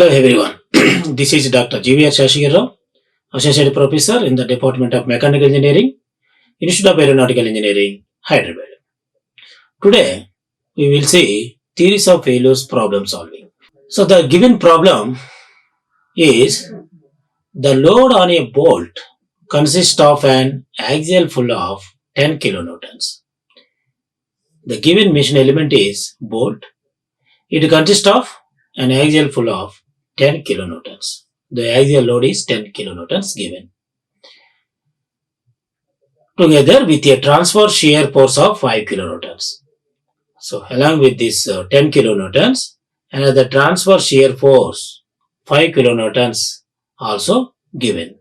Hello everyone, this is Dr. GVR Seshagiri Rao, Associate Professor in the Department of Mechanical Engineering, Institute of Aeronautical Engineering, Hyderabad. Today, we will see theories of failures problem solving. So the given problem is the load on a bolt consists of an axial full of 10 kilonewtons. The given machine element is bolt. It consists of an axial full of 10 kilonewtons. The axial load is 10 kilonewtons given. Together with a transverse shear force of 5 kilonewtons. So along with this 10 kilonewtons, another transverse shear force 5 kilonewtons also given.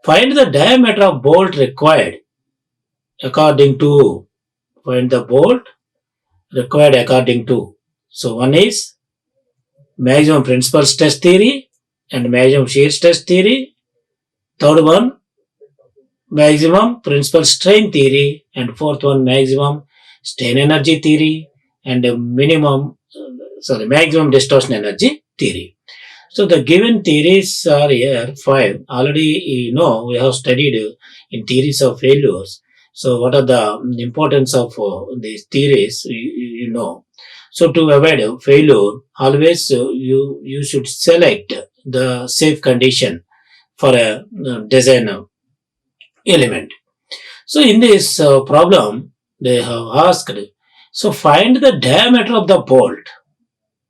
Find the diameter of bolt required according to, find the bolt required according to. So one is maximum principal stress theory and maximum shear stress theory. Third one, maximum principal strain theory, and fourth one, maximum strain energy theory and maximum distortion energy theory. So the given theories are here 5. Already we have studied in theories of failures. So what are the importance of these theories? You know. So to avoid failure, always you should select the safe condition for a design element. So in this problem, they have asked, so find the diameter of the bolt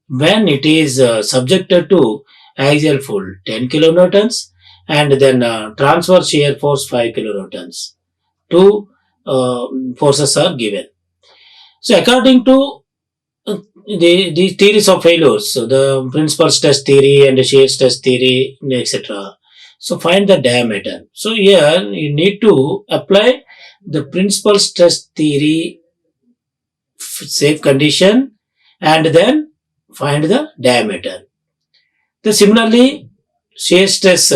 when it is subjected to axial full 10 kilonewtons and then transverse shear force 5 kilonewtons. Two forces are given. So according to the theories of failures, so the principal stress theory and the shear stress theory, etc. So find the diameter. So here you need to apply the principal stress theory safe condition and then find the diameter. Then similarly, shear stress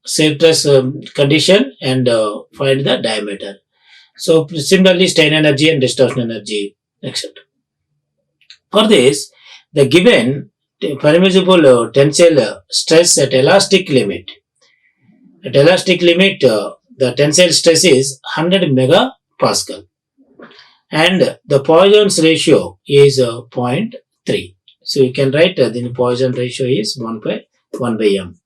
safe stress condition and find the diameter. So similarly, strain energy and distortion energy, etc. For this, the given permissible tensile stress at elastic limit. At elastic limit, the tensile stress is 100 megapascal and the Poisson's ratio is 0.3. So you can write the Poisson ratio is 1 by m.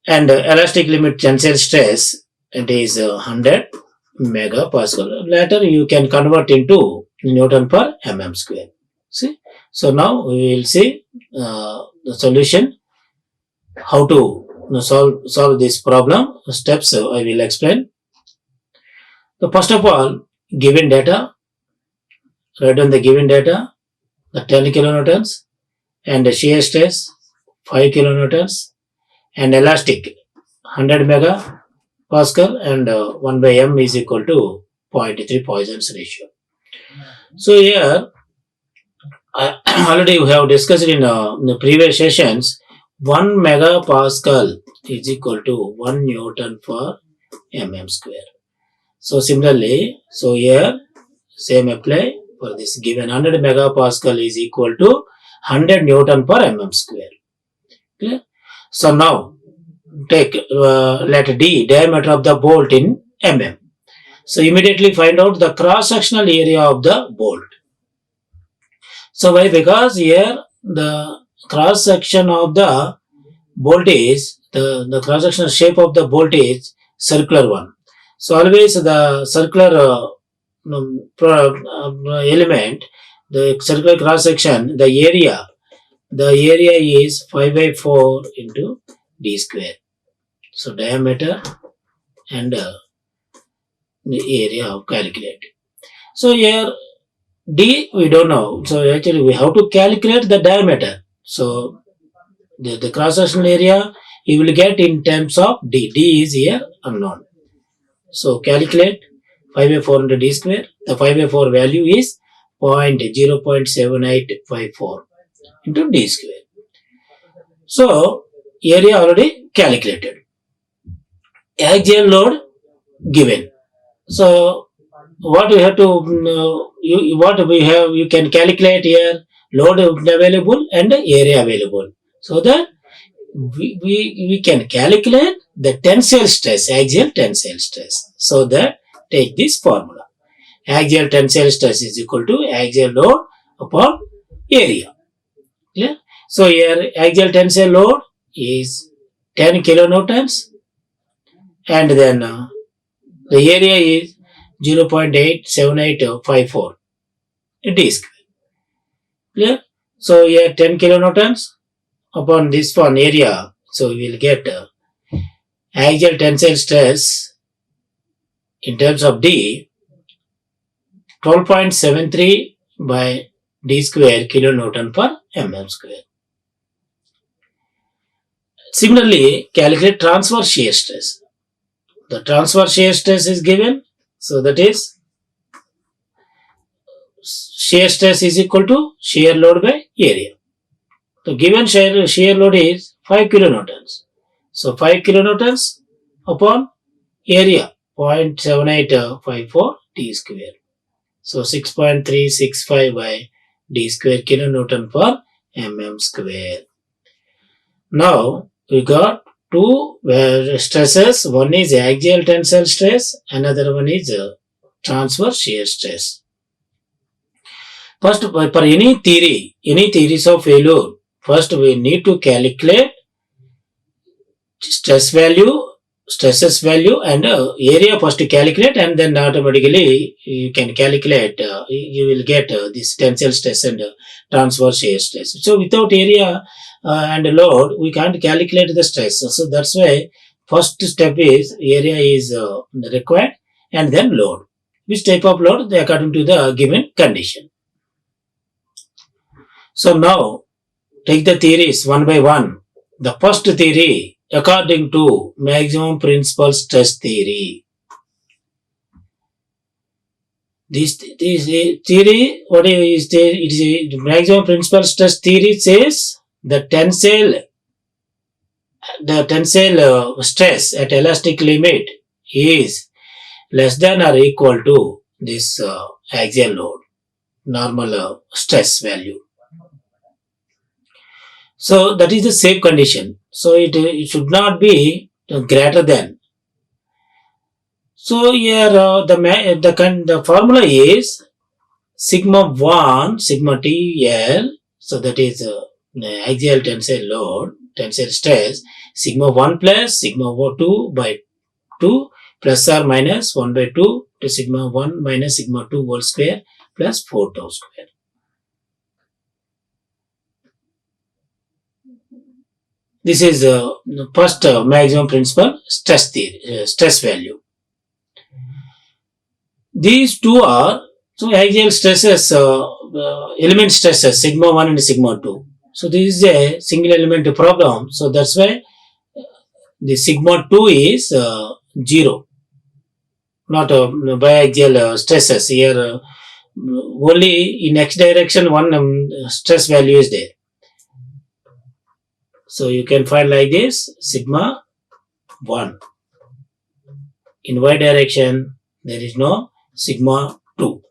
And elastic limit tensile stress, it is 100 megapascal. Later you can convert into Newton per mm square. See? So now we will see the solution, how to solve this problem. Steps I will explain. So first of all, given data, write down the given data, the 10 kilonewtons and the shear stress 5 kilonewtons and elastic 100 megapascal and 1 by m is equal to 0.3 Poisson's ratio. So here already we have discussed in the previous sessions, 1 megapascal is equal to 1 Newton per mm square. So similarly, so here same apply for this given 100 megapascal is equal to 100 Newton per mm square. Clear? So now take let D diameter of the bolt in mm. So immediately find out the cross-sectional area of the bolt. So why? Because here the cross-section of the bolt is, the cross-sectional shape of the bolt is circular one. So always the circular element, the circular cross-section, the area is 5 by 4 into d square. So diameter and the area of calculate. So here d we don't know. So actually we have to calculate the diameter. So the cross-sectional area you will get in terms of d. D is here unknown. So calculate 5 by 4 into d square. The 5 by 4 value is 0.7854 into d square. So area already calculated. Axial load given. So what we have to you can calculate here load available and area available. So that we can calculate the tensile stress, axial tensile stress. So that take this formula. Axial tensile stress is equal to axial load upon area. Clear? So here axial tensile load is 10 kilonewtons, and then the area is 0.87854 d square. Clear? So here 10 kilonewtons upon this one area. So we will get axial tensile stress in terms of D 12.73 by d square kilonewton per mm square. Similarly, calculate transverse shear stress. The transverse shear stress is given. So that is shear stress is equal to shear load by area. The given shear load is 5 kilonewtons. So 5 kilonewtons upon area 0.7854 d square. So 6.365 by d square kilonewton per mm square. Now we got two stresses. One is axial tensile stress, another one is transverse shear stress. First, for any theories of failure, first we need to calculate stresses value and area first to calculate, and then automatically you can calculate, you will get this tensile stress and transverse shear stress. So without area and load, we can't calculate the stress. So that's why first step is area is required, and then load. Which type of load? According to the given condition. So now take the theories one by one. The first theory, according to maximum principal stress theory. This theory, what is there? It is a maximum principal stress theory says the tensile stress at elastic limit is less than or equal to this axial load, normal stress value. So that is the safe condition. So it should not be greater than. So here the formula is sigma 1 sigma TL. So that is axial tensile load, tensile stress, sigma 1 plus sigma 2 by 2 plus or minus 1 by 2 to sigma 1 minus sigma 2 whole square plus 4 tau square. This is the first maximum principal stress theory, stress value. These two are axial stresses, element stresses, sigma 1 and sigma 2. So this is a single element problem. So that's why the sigma 2 is 0, not biaxial stresses. Here only in x direction one stress value is there. So you can find like this, sigma 1. In y direction there is no sigma 2.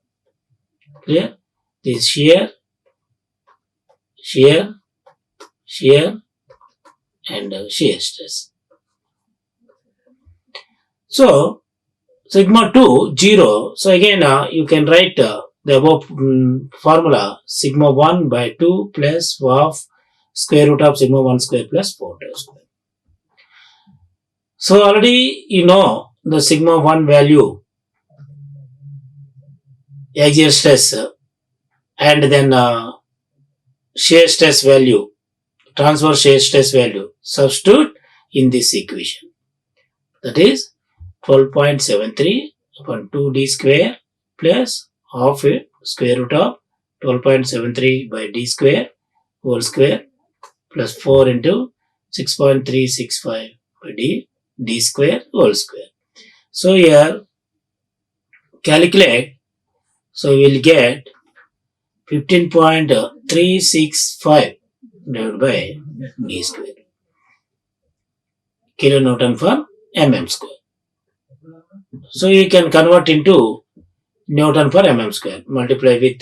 Clear? This shear, and shear stress. So sigma 2 0. So again you can write the above formula, sigma 1 by 2 plus half square root of sigma 1 square plus 4 tau square. So already you know the sigma 1 value, axial stress, and then shear stress value, transverse shear stress value. Substitute in this equation. That is 12.73 upon 2d square plus half it square root of 12.73 by d square whole square plus 4 into 6.365 by d square whole square. So here calculate. So we will get 15.365 divided by d square kilonewton per mm square. So you can convert into Newton per mm square, multiply with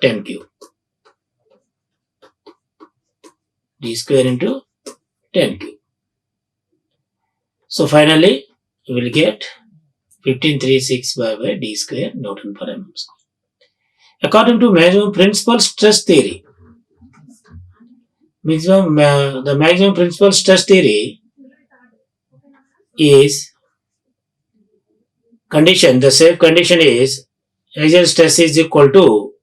10 cube. d square into 10 cube. So finally, we will get 15,365 by d square Newton per mm square. According to maximum principal stress theory, the maximum principal stress theory is condition, the safe condition is axial stress is equal to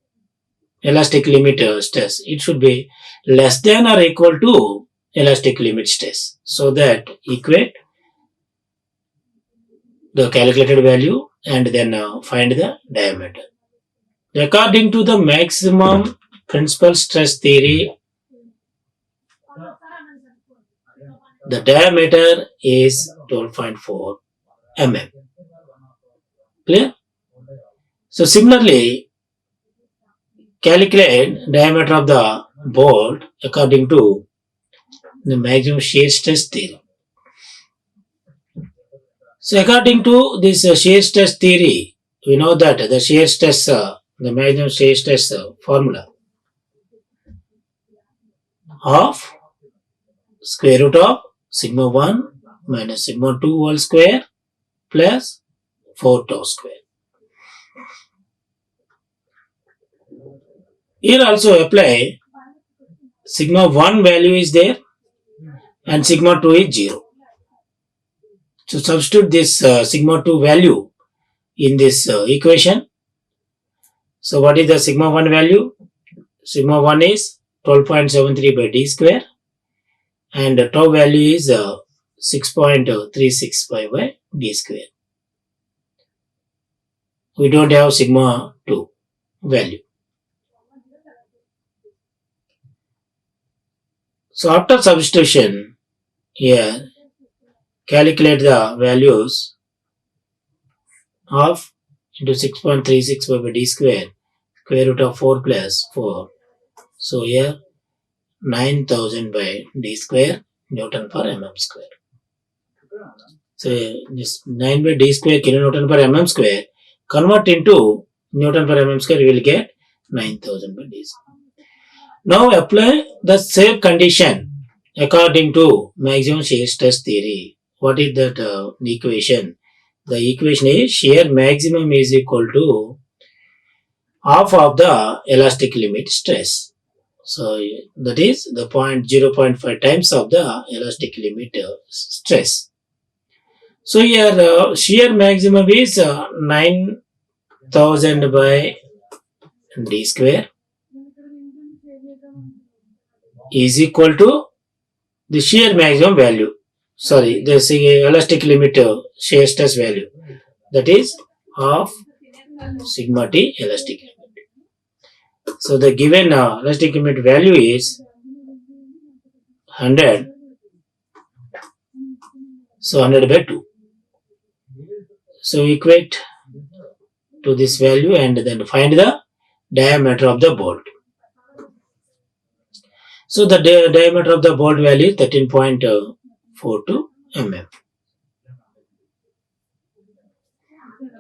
elastic limit stress. It should be less than or equal to elastic limit stress. So that equate the calculated value and then find the diameter. According to the maximum principal stress theory, the diameter is 12.4 mm. Clear? So similarly, calculate diameter of the bolt according to the maximum shear stress theory. So according to this shear stress theory, we know that the shear stress, the maximum shear stress formula of square root of sigma 1 minus sigma 2 whole square plus 4 tau square. Here also apply sigma 1 value is there and sigma 2 is 0. So substitute this sigma 2 value in this equation. So what is the sigma 1 value? Sigma 1 is 12.73 by d square and tau value is 6.365 by d square. We don't have sigma 2 value. So after substitution, here calculate the values of into 6.365 by d square, square root of 4 plus 4. So here 9,000 by d square Newton per mm square. So this 9 by d square kilonewton per mm square convert into Newton per mm square, you will get 9,000 by d square. Now apply the same condition according to maximum shear stress theory. What is that equation? The equation is shear maximum is equal to half of the elastic limit stress. So that is the 0.5 times of the elastic limit stress. So here shear maximum is 9,000 by d square is equal to the shear maximum value. Sorry, the elastic limit shear stress value. That is half sigma t elastic limit. So the given elastic limit value is 100. So 100 by 2. So equate to this value and then find the diameter of the bolt. So the diameter of the bolt value is 13.42 mm.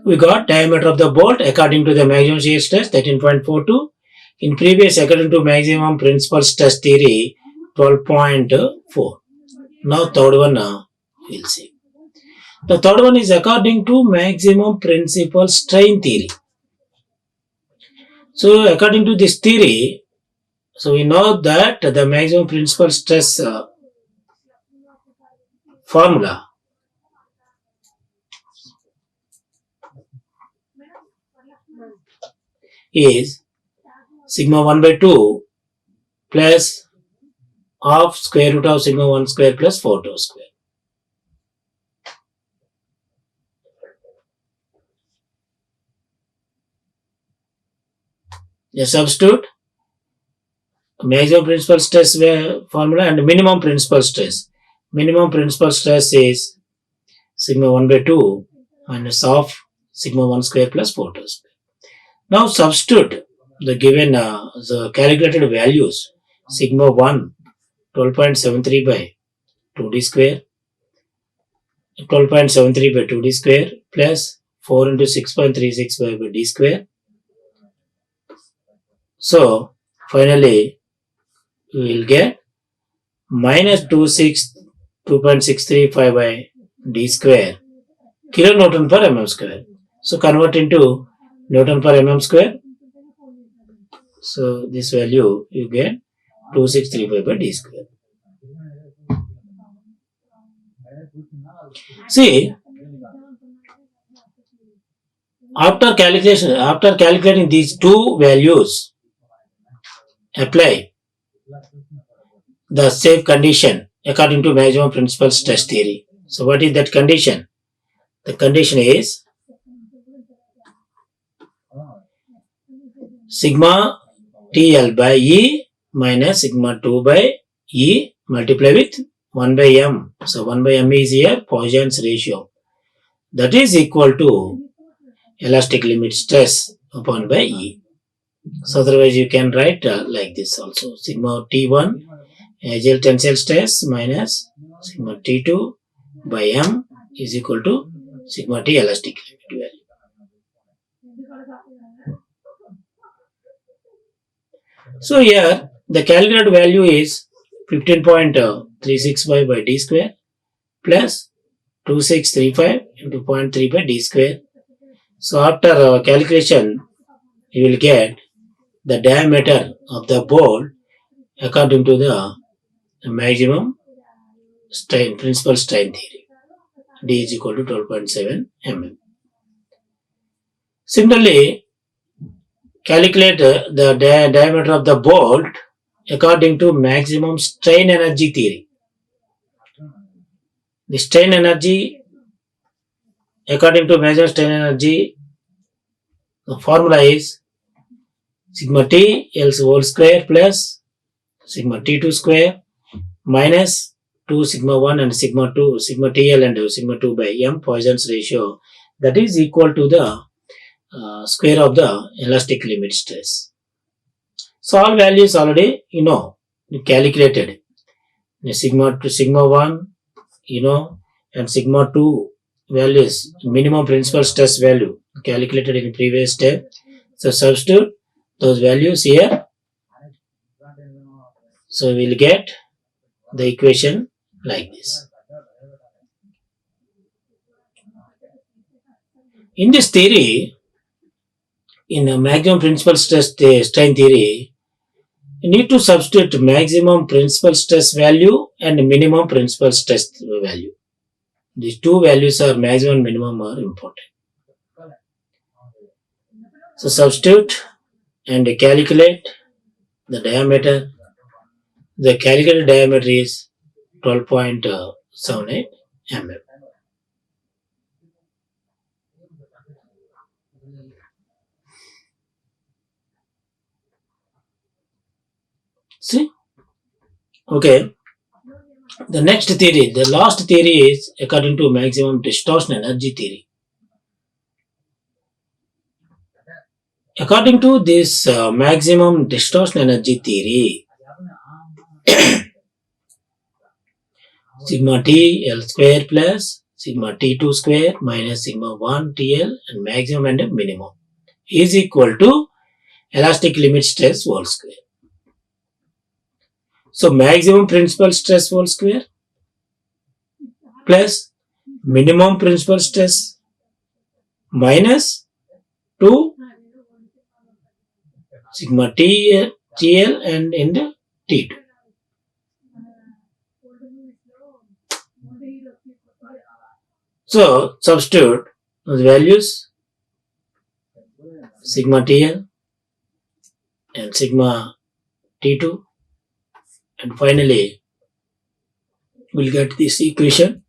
We got diameter of the bolt according to the maximum shear stress 13.42. In previous, according to maximum principal stress theory 12.4. Now third one we'll see. The third one is according to maximum principal strain theory. So according to this theory, so we know that the maximum principal stress formula is sigma 1 by 2 plus half square root of sigma 1 square plus 4 tau square. A substitute maximum principal stress formula and minimum principal stress. Minimum principal stress is sigma 1 by 2 minus half sigma 1 square plus 4 tau square. Now substitute the given the calculated values. Sigma 1 12.73 by 2d square, 12.73 by 2d square plus 4 into 6.365 by d square. So finally we will get minus 2.635 by d square kilonewton per mm square. So convert into Newton per mm square. So this value you get 2635 by d square. See, after calculating these two values, apply the safe condition according to maximum principal stress theory. So what is that condition? The condition is sigma TL by E minus sigma 2 by E multiply with 1 by M. So 1 by M is here Poisson's ratio. That is equal to elastic limit stress upon by E. So otherwise you can write like this also. Sigma T1 axial tensile stress minus sigma T2 by M is equal to sigma T elastic limit value. So here the calculated value is 15.365 by d square plus 2635 into 0.3 by d square. So after calculation you will get the diameter of the bolt according to the maximum strain, principal strain theory. D is equal to 12.7 mm. Similarly, calculate the diameter of the bolt according to maximum strain energy theory. The strain energy according to maximum strain energy, the formula is sigma T L whole square plus sigma T2 square minus 2 sigma 1 and sigma 2, sigma TL and sigma 2 by M Poisson's ratio, that is equal to the square of the elastic limit stress. So all values already you calculated. Sigma to sigma 1 and sigma 2 values, minimum principal stress value calculated in previous step. So substitute those values here. So we will get the equation like this. In this theory, in a maximum principal stress strain theory, you need to substitute maximum principal stress value and minimum principal stress value. These two values are maximum and minimum are important. So substitute and calculate the diameter. The calculated diameter is 12.78 mm. See? Okay. The next theory, the last theory is according to maximum distortion energy theory. According to this maximum distortion energy theory, sigma T L square plus sigma T2 square minus sigma 1 TL and maximum and minimum is equal to elastic limit stress whole square. So maximum principal stress whole square plus minimum principal stress minus 2 sigma TL and in the T2. So substitute those values, sigma TL and sigma T2, and finally we'll get this equation.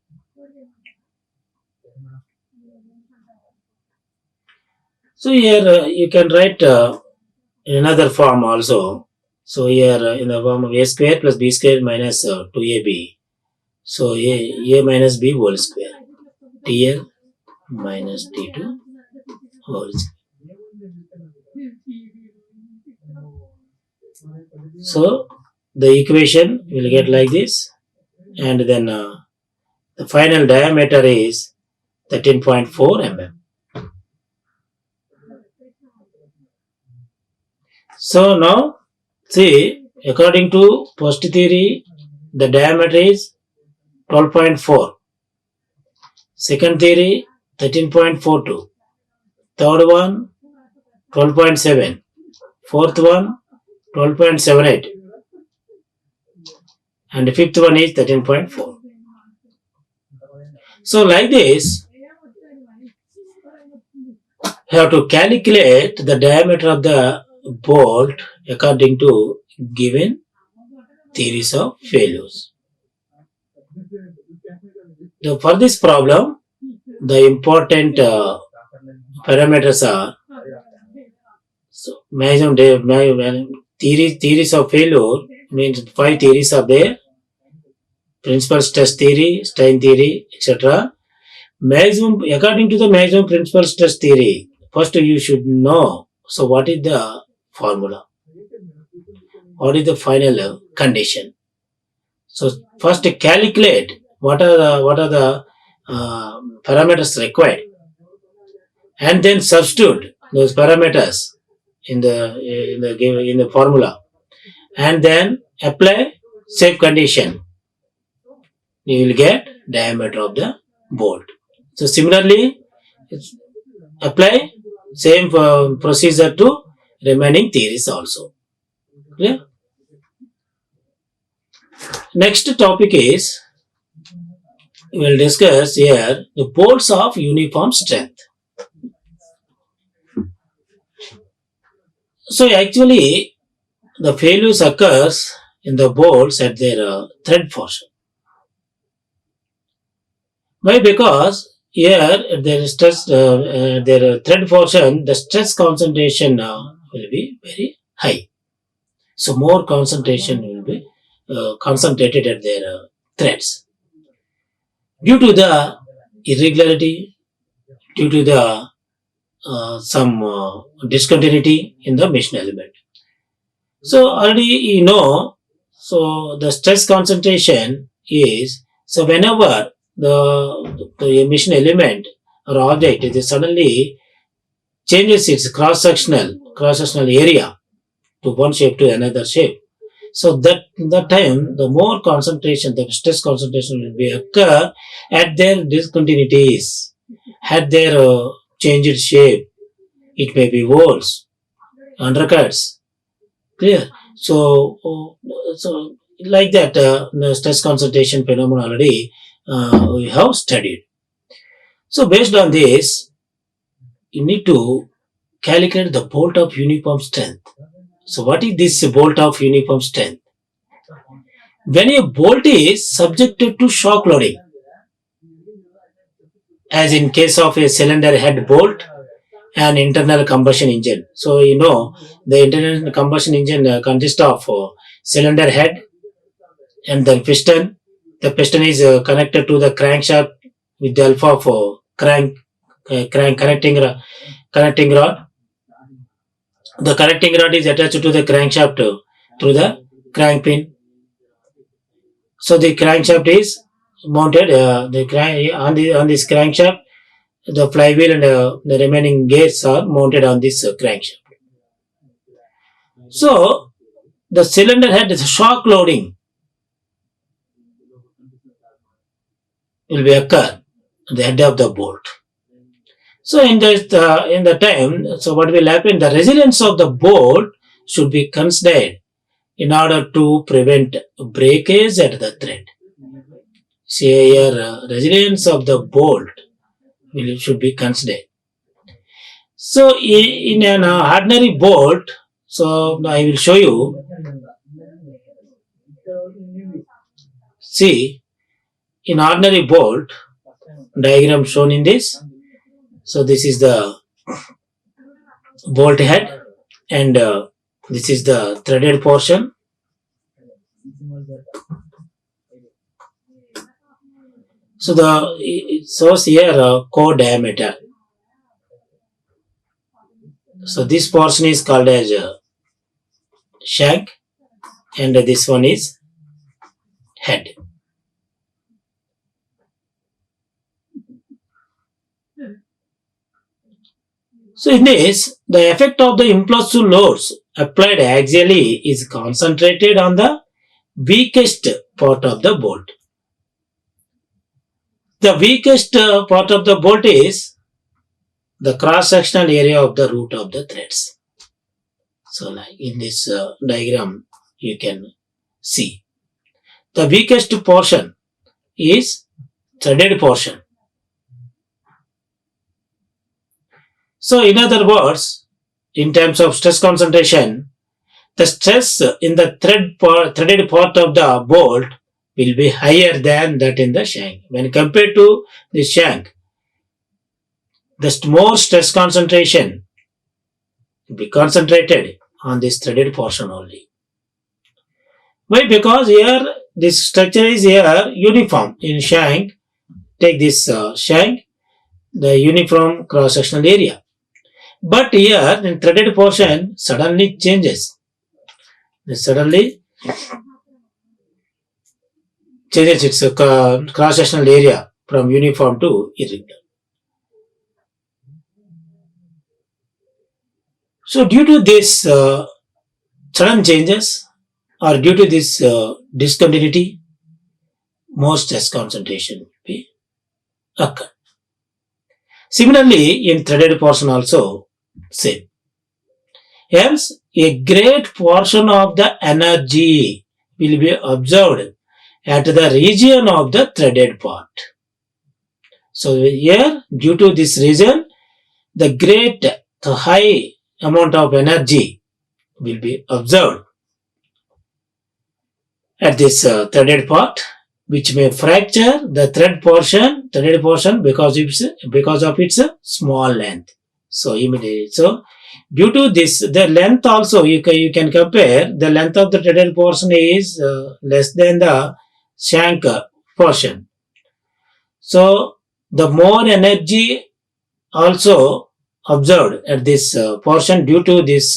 So here you can write in another form also. So here in the form of a square plus b square minus 2ab. So a minus b whole square. TL minus T2 whole square. So the equation will get like this, and then the final diameter is 13.4 mm. So now see, according to first theory, the diameter is 12.4. Second theory, 13.42. Third one, 12.7. Fourth one, 12.78. And the fifth one is 13.4. So like this, you have to calculate the diameter of the bolt according to given theories of failures. For this problem, the important parameters are theories of failure means 5 theories are there: principal stress theory, strain theory, etc. Maximum, according to the maximum principal stress theory, first you should know, so what is the formula? What is the final condition? So first calculate what are the parameters required, and then substitute those parameters in the formula, and then apply safe condition. You will get diameter of the bolt. So similarly, apply same procedure to remaining theories also. Clear? Next topic is, we will discuss here the bolts of uniform strength. So actually, the failures occurs in the bolts at their thread portion. Why? Because here at their stress, their thread portion, the stress concentration will be very high. So more concentration will be concentrated at their threads. Due to the irregularity, due to the some discontinuity in the machine element. So already you know, so the stress concentration is, so whenever the machine element or object it suddenly changes its cross-sectional area to one shape to another shape. So that time the more concentration, the stress concentration will be occur at their discontinuities, at their changed shape. It may be walls, undercuts. Clear? So like that, the stress concentration phenomenon already we have studied. So based on this, you need to calculate the bolt of uniform strength. So what is this bolt of uniform strength? When a bolt is subjected to shock loading, as in case of a cylinder head bolt and internal combustion engine. So you know the internal combustion engine consists of cylinder head and then piston. The piston is connected to the crankshaft with the help of crank connecting rod. The connecting rod is attached to the crankshaft through the crank pin. So the crankshaft is mounted on this crankshaft. The flywheel and the remaining gears are mounted on this crankshaft. So the cylinder head is shock loading will be occur at the head of the bolt. So in the time, so what will happen? The resilience of the bolt should be considered in order to prevent breakage at the thread. See here, resilience of the bolt should be considered. So in an ordinary bolt, so I will show you. See, in ordinary bolt, diagram shown in this. So this is the bolt head and this is the threaded portion. So it shows here core diameter. So this portion is called as shank and this one is head. So in this, the effect of the impulsive loads applied axially is concentrated on the weakest part of the bolt. The weakest part of the bolt is the cross-sectional area of the root of the threads. So like in this diagram, you can see. The weakest portion is threaded portion. So in other words, in terms of stress concentration, the stress in the threaded part of the bolt will be higher than that in the shank. When compared to the shank, the more stress concentration will be concentrated on this threaded portion only. Why? Because here this structure is here uniform in shank. Take this shank, the uniform cross-sectional area. But here in threaded portion suddenly changes. It suddenly changes its cross-sectional area from uniform to irregular. So due to this sudden changes or due to this discontinuity, more stress concentration will be occur. Similarly, in threaded portion also same. Hence, a great portion of the energy will be observed at the region of the threaded part. So here, due to this reason, the high amount of energy will be observed at this threaded part, which may fracture the threaded portion because of its small length. So immediately, due to this, the length also you can compare. The length of the threaded portion is less than the shank portion. So the more energy also observed at this portion due to this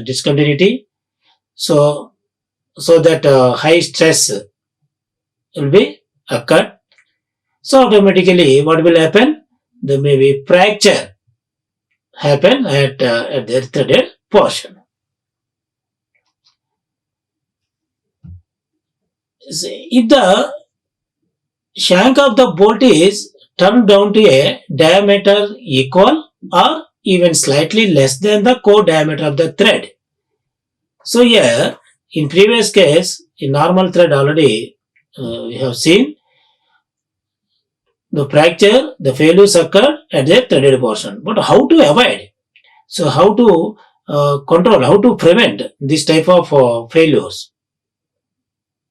discontinuity. So that high stress will be occurred. So automatically what will happen? There may be fracture happen at the threaded portion. If the shank of the bolt is turned down to a diameter equal or even slightly less than the core diameter of the thread. So here, in previous case, in normal thread already we have seen the fracture, the failures occurred at the threaded portion. But how to avoid? So how to control, how to prevent this type of failures?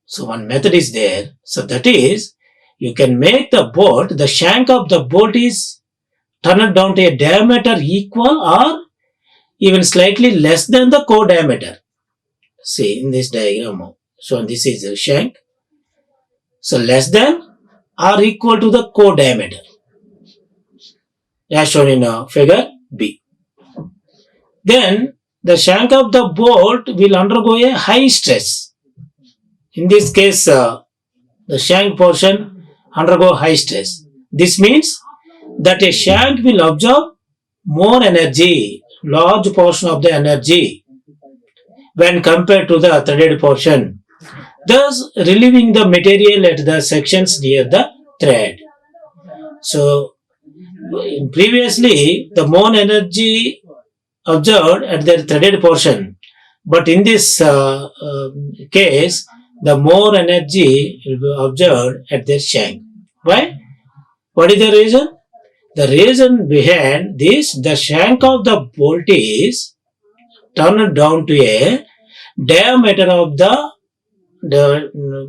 So one method is there. So that is, you can make the shank of the bolt is turned down to a diameter equal or even slightly less than the core diameter. See in this diagram. So this is the shank. So less than or equal to the core diameter, as shown in figure B. Then the shank of the bolt will undergo a high stress. In this case, the shank portion undergo high stress. This means that a shank will absorb more energy, large portion of the energy when compared to the threaded portion, thus relieving the material at the sections near the thread. So previously the more energy observed at the threaded portion, but in this case the more energy will be observed at the shank. Why? What is the reason? The reason behind this, the shank of the bolt is turned down to a diameter of the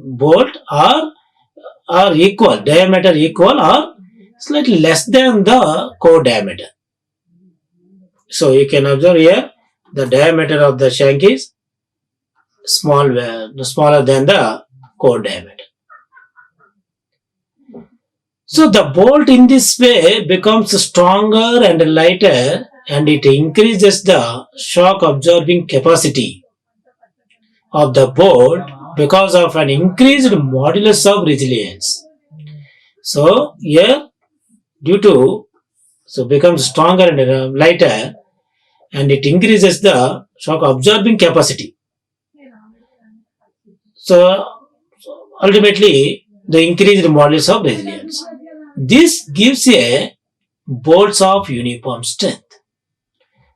bolt or equal, diameter equal or slightly less than the core diameter. So you can observe here the diameter of the shank is smaller than the core diameter. So the bolt in this way becomes stronger and lighter, and it increases the shock absorbing capacity of the bolt because of an increased modulus of resilience. So here becomes stronger and lighter, and it increases the shock absorbing capacity. So ultimately the increased modulus of resilience. This gives a bolts of uniform strength.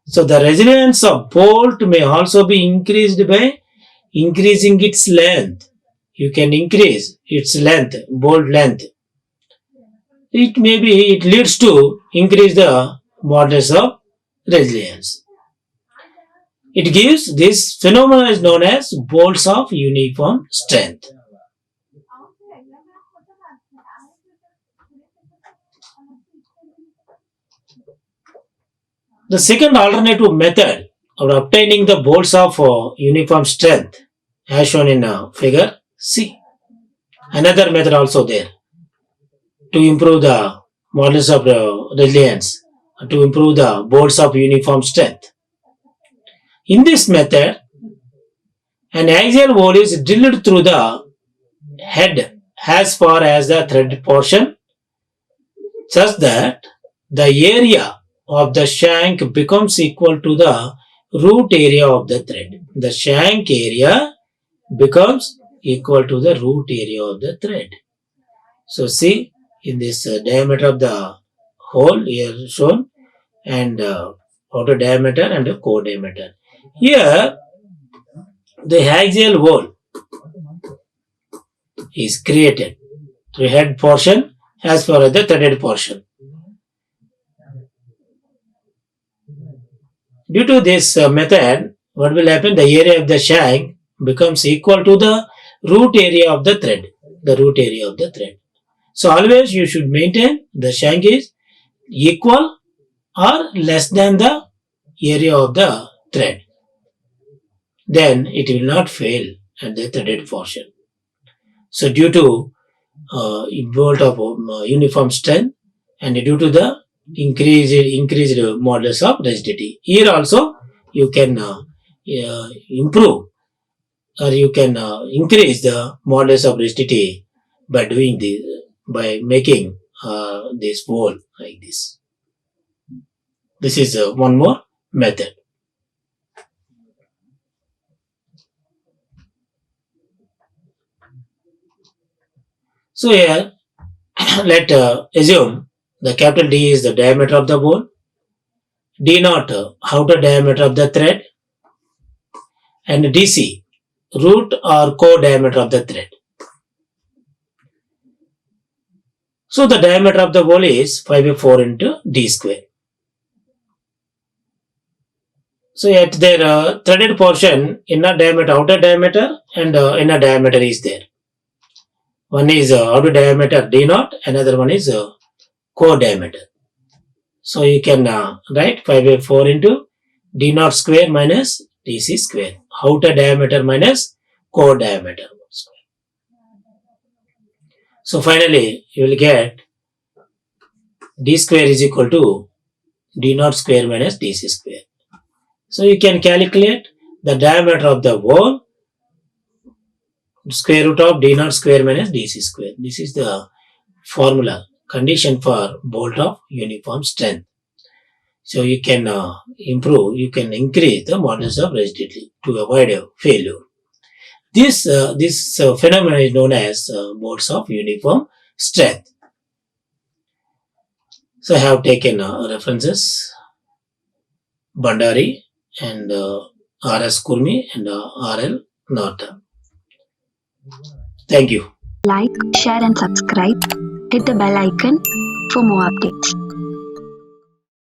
So the resilience of bolt may also be increased by increasing its length. You can increase its length, bolt length. It leads to increase the modulus of resilience. It gives this phenomenon is known as bolts of uniform strength. The second alternative method of obtaining the bolts of uniform strength, as shown in figure C. Another method also there to improve the modulus of resilience, to improve the bolts of uniform strength. In this method, an axial hole is drilled through the head as far as the thread portion, such that the area of the shank becomes equal to the root area of the thread. The shank area becomes equal to the root area of the thread. So see in this diameter of the hole here shown, and outer diameter and the core diameter. Here the axial hole is created to head portion as far as the threaded portion. Due to this method, what will happen? The area of the shank becomes equal to the root area of the thread. The root area of the thread. So always you should maintain the shank is equal or less than the area of the thread. Then it will not fail at the threaded portion. So due to bolt of uniform strength and due to the increased modulus of rigidity, here also you can improve or you can increase the modulus of rigidity by doing this, by making this wall like this. This is one more method. So here, let assume the capital D is the diameter of the bone, D naught outer diameter of the thread, and DC root or core diameter of the thread. So the diameter of the hole is 5/4 into D square. So at their threaded portion, inner diameter, outer diameter, and inner diameter is there. One is outer diameter D naught, another one is core diameter. So you can write 5/4 into D naught square minus DC square. Outer diameter minus core diameter square. So finally you will get D square is equal to D naught square minus DC square. So you can calculate the diameter of the hole, square root of D naught square minus DC square. This is the formula, condition for bolt of uniform strength. So you can improve, you can increase the modulus of rigidity to avoid a failure. This phenomenon is known as bolts of uniform strength. So I have taken references, Bandari and R.S. Kurmi and R.L. Norton. Thank you. Like, share and subscribe. Hit the bell icon for more updates.